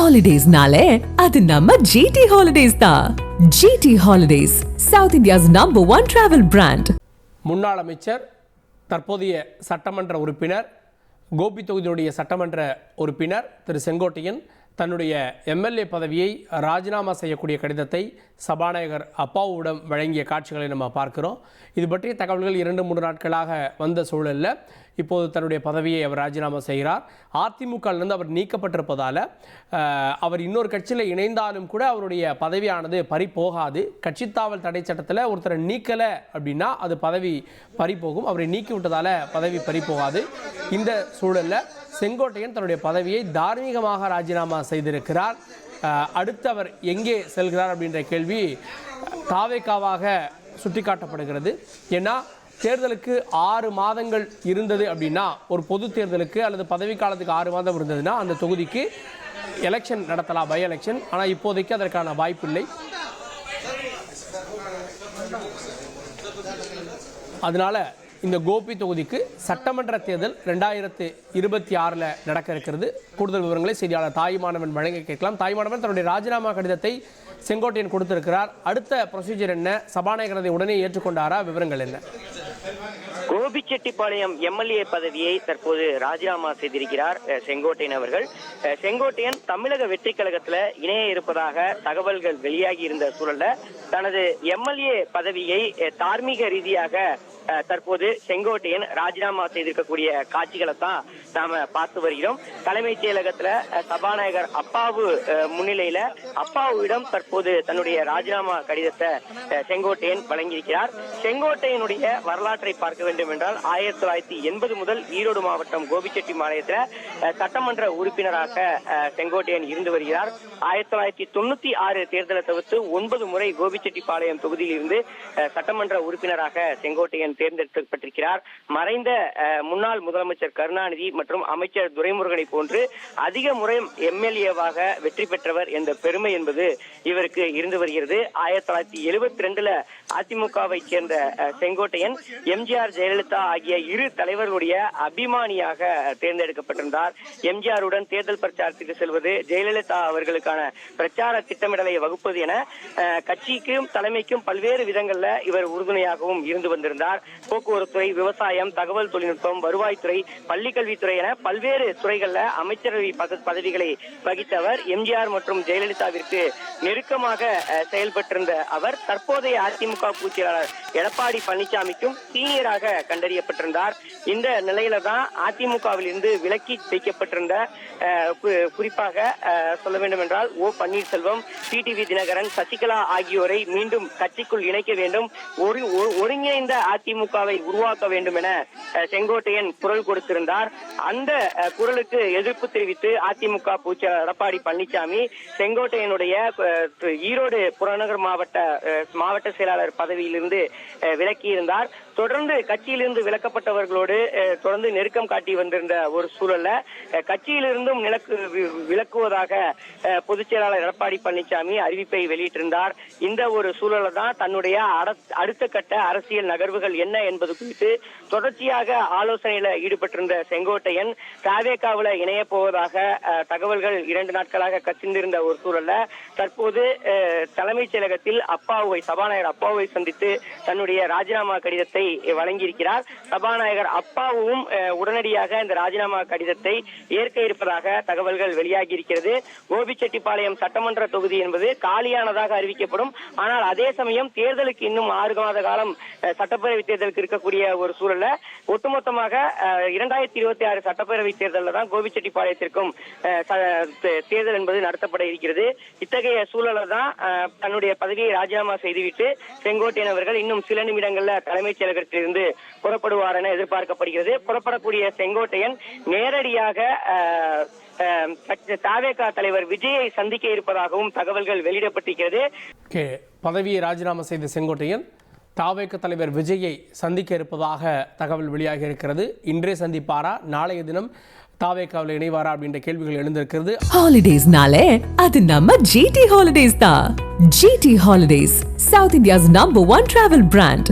Holidays-nale, அது நம்ம GT Holidays தான். GT Holidays, South India's #1 travel brand. முன்னாள் அமைச்சர், தற்போதைய சட்டமன்ற உறுப்பினர், கோபி தொகுதியுடைய சட்டமன்ற உறுப்பினர் திரு செங்கோட்டையன் தன்னுடைய எம்எல்ஏ பதவியை ராஜினாமா செய்யக்கூடிய கடிதத்தை சபாநாயகர் அப்பாவுடன் வழங்கிய காட்சிகளை நம்ம பார்க்கிறோம். இது பற்றிய தகவல்கள் 2-3 நாட்களாக வந்த சூழலில் இப்போது தன்னுடைய பதவியை அவர் ராஜினாமா செய்கிறார். அதிமுகவிலிருந்து அவர் நீக்கப்பட்டிருப்பதால் அவர் இன்னொரு கட்சியில் இணைந்தாலும் கூட அவருடைய பதவியானது பறிபோகாது. கட்சித்தாவல் தடை சட்டத்தில் ஒருத்தரை நீக்கலை அப்படின்னா அது பதவி பறிபோகும். அவரை நீக்கி விட்டதால் பதவி பறிபோகாது. இந்த சூழலில் செங்கோட்டையன் தன்னுடைய பதவியை தார்மீகமாக ராஜினாமா செய்திருக்கிறார். அடுத்து அவர் எங்கே செல்கிறார் அப்படின்ற கேள்வி தாவேக்காவாக சுட்டிக்காட்டப்படுகிறது. ஏன்னா தேர்தலுக்கு 6 மாதங்கள் இருந்தது அப்படின்னா, ஒரு பொது தேர்தலுக்கு அல்லது பதவி காலத்துக்கு 6 மாதம் இருந்ததுன்னா அந்த தொகுதிக்கு எலெக்ஷன் நடத்தலாம், பை எலெக்ஷன். ஆனால் இப்போதைக்கு அதற்கான வாய்ப்பில்லை. அதனால இந்த கோபி தொகுதிக்கு சட்டமன்ற தேர்தல் 2026 நடக்க இருக்கிறது. கூடுதல் விவரங்களை செய்தியாளர் தாய்மானவன் வழங்க கேட்கலாம். தாய்மானவன் தன்னுடைய ராஜினாமா கடிதத்தை செங்கோட்டையன் கொடுத்திருக்கிறார். அடுத்த ப்ரொசீஜர் என்ன? சபாநாயகர் அதை உடனே ஏற்றுக்கொண்டாரா? விவரங்கள் என்ன? கோபிச்செட்டிப்பாளையம் எம்எல்ஏ பதவியை தற்போது ராஜினாமா செய்திருக்கிறார் செங்கோட்டையன் அவர்கள். செங்கோட்டையன் தமிழக வெற்றி கழகத்துல இணைய இருப்பதாக தகவல்கள் வெளியாகி இருந்த சூழல்ல தனது எம்எல்ஏ பதவியை தார்மீக ரீதியாக தற்போது செங்கோட்டையன் ராஜினாமா செய்திருக்கக்கூடிய காட்சிகளை தான் நாம பார்த்து வருகிறோம். தலைமைச் செயலகத்துல சபாநாயகர் அப்பாவு முன்னிலையில அப்பாவுவிடம் தற்போது தன்னுடைய ராஜினாமா கடிதத்தை செங்கோட்டையன் வழங்கியிருக்கிறார். செங்கோட்டையனுடைய வரலாற்றை பார்க்க வேண்டும் என்றால் 1980 முதல் ஈரோடு மாவட்டம் கோபிச்செட்டிப்பாளையத்தில் சட்டமன்ற உறுப்பினராக செங்கோட்டையன் இருந்து வருகிறார். 1996 தேர்தலை தவிர்த்து 9 முறை கோபிச்செட்டிப்பாளையம் தொகுதியில் இருந்து சட்டமன்ற உறுப்பினராக செங்கோட்டையன் தேர்ந்தெடுக்கப்பட்டிருக்கிறார். மறைந்த முன்னாள் முதலமைச்சர் கருணாநிதி மற்றும் அமைச்சர் துரைமுருகனை போன்று அதிக முறை எம்எல்ஏவாக வெற்றி பெற்றவர் என்ற பெருமை என்பது இவருக்கு இருந்து வருகிறது. 1972 அதிமுகவை சேர்ந்த செங்கோட்டையன் எம்ஜிஆர் ஜெயலலிதா ஆகிய இரு தலைவர்களுடைய அபிமானியாக தேர்ந்தெடுக்கப்பட்டிருந்தார். எம்ஜிஆருடன் தேர்தல் பிரச்சாரத்துக்கு செல்வது, ஜெயலலிதா அவர்களுக்கான பிரச்சார திட்டமிடலை வகுப்பது என கட்சிக்கும் தலைமைக்கும் பல்வேறு விதங்கள்ல இவர் உறுதுணையாகவும் இருந்து வந்திருந்தார். போக்குவரத்துறை, விவசாயம், தகவல் தொழில்நுட்பம், வருவாய்த்துறை, பள்ளிக்கல்வித்துறை என பல்வேறு துறைகள்ல அமைச்சரவை பதவிகளை வகித்தவர். எம்ஜிஆர் மற்றும் ஜெயலலிதாவிற்கு நெருக்கமாக செயல்பட்டிருந்த அவர் தற்போதைய அதிமுக பொதுச்செயலாளர் எடப்பாடி பழனிசாமிக்கும் சீனியராக கண்டறியப்பட்டிருந்தார். இந்த நிலையில தான் அதிமுகவில் இருந்து விலக்கி வைக்கப்பட்டிருந்த, குறிப்பாக சொல்ல வேண்டும் என்றால் ஓ பன்னீர்செல்வம், டிடிவி தினகரன், சசிகலா ஆகியோரை மீண்டும் கட்சிக்குள் இணைக்க வேண்டும், ஒருங்கிணைந்த அதிமுகவை உருவாக்க வேண்டும் என செங்கோட்டையன் குரல் கொடுத்திருந்தார். அந்த குரலுக்கு எதிர்ப்பு தெரிவித்து அதிமுக பொதுச்செயலாளர் எடப்பாடி பழனிசாமி செங்கோட்டையனுடைய ஈரோடு புறநகர் மாவட்ட செயலாளர் பதவியிலிருந்து விலக்கி இருந்தார். தொடர்ந்து கட்சியிலிருந்து விலக்கப்பட்டவர்களோடு தொடர்ந்து நெருக்கம் காட்டி வந்திருந்த ஒரு சூழல்ல கட்சியிலிருந்தும் விலக்குவதாக பொதுச் செயலாளர் எடப்பாடி பழனிசாமி அறிவிப்பை வெளியிட்டிருந்தார். இந்த ஒரு சூழல தான் தன்னுடைய அடுத்த கட்ட அரசியல் நகர்வுகள் என்ன என்பது குறித்து தொடர்ச்சியாக ஆலோசனையில ஈடுபட்டிருந்த செங்கோட்டையன் தாவேக்காவுல இணைய போவதாக தகவல்கள் 2 நாட்களாக கசிந்திருந்த ஒரு சூழல்ல தற்போது தலைமைச் செயலகத்தில் சபாநாயகர் அப்பாவை சந்தித்து தன்னுடைய ராஜினாமா கடிதத்தை வழங்கியிருக்கிறார். சபாநாயகர் அப்பாவும் உடனடியாக இந்த ராஜினாமா கடிதத்தை ஏற்க இருப்பதாக தகவல்கள் வெளியாகி இருக்கிறது. கோபிச்செட்டிப்பாளையம் சட்டமன்ற தொகுதி என்பது காலியானதாக அறிவிக்கப்படும். ஆனால் அதே சமயம் தேர்தலுக்கு இன்னும் 6 மாத காலம் சட்டப்பேரவை தேர்தலுக்கு இருக்கக்கூடிய ஒரு சூழல்ல ஒட்டுமொத்தமாக 2026 சட்டப்பேரவை தேர்தலில் தான் கோபிச்செட்டிப்பாளையத்திற்கும் தேர்தல் என்பது நடத்தப்பட இருக்கிறது. இத்தகைய சூழல தான் தன்னுடைய பதவியை ராஜினாமா செய்துவிட்டு செங்கோட்டையன் அவர்கள் இன்னும் சில நிமிடங்கள்ல தலைமைச் செயலகத்திலிருந்து புறப்படுவார் என எதிர்பார்க்கப்படுகிறது. புறப்படக்கூடிய செங்கோட்டையன் நேரடியாக தாவேகா தலைவர் விஜயை சந்திக்க இருப்பதாகவும் தகவல்கள் வெளியிடப்பட்டிருக்கிறது. பதவியை ராஜினாமா செய்த செங்கோட்டையன் தாவேக தலைவர் விஜயை சந்திக்க இருப்பதாக தகவல் வெளியாகி இருக்கிறது. இன்றே சந்திப்பாரா, நாளைய தினம் தாவேகாவில் இணைவாரா அப்படின்ற கேள்விகள் எழுந்திருக்கிறது. ஹாலிடேஸ்னாலே அது நம்ம GT Holidays தான். GT Holidays, South India's #1 travel brand.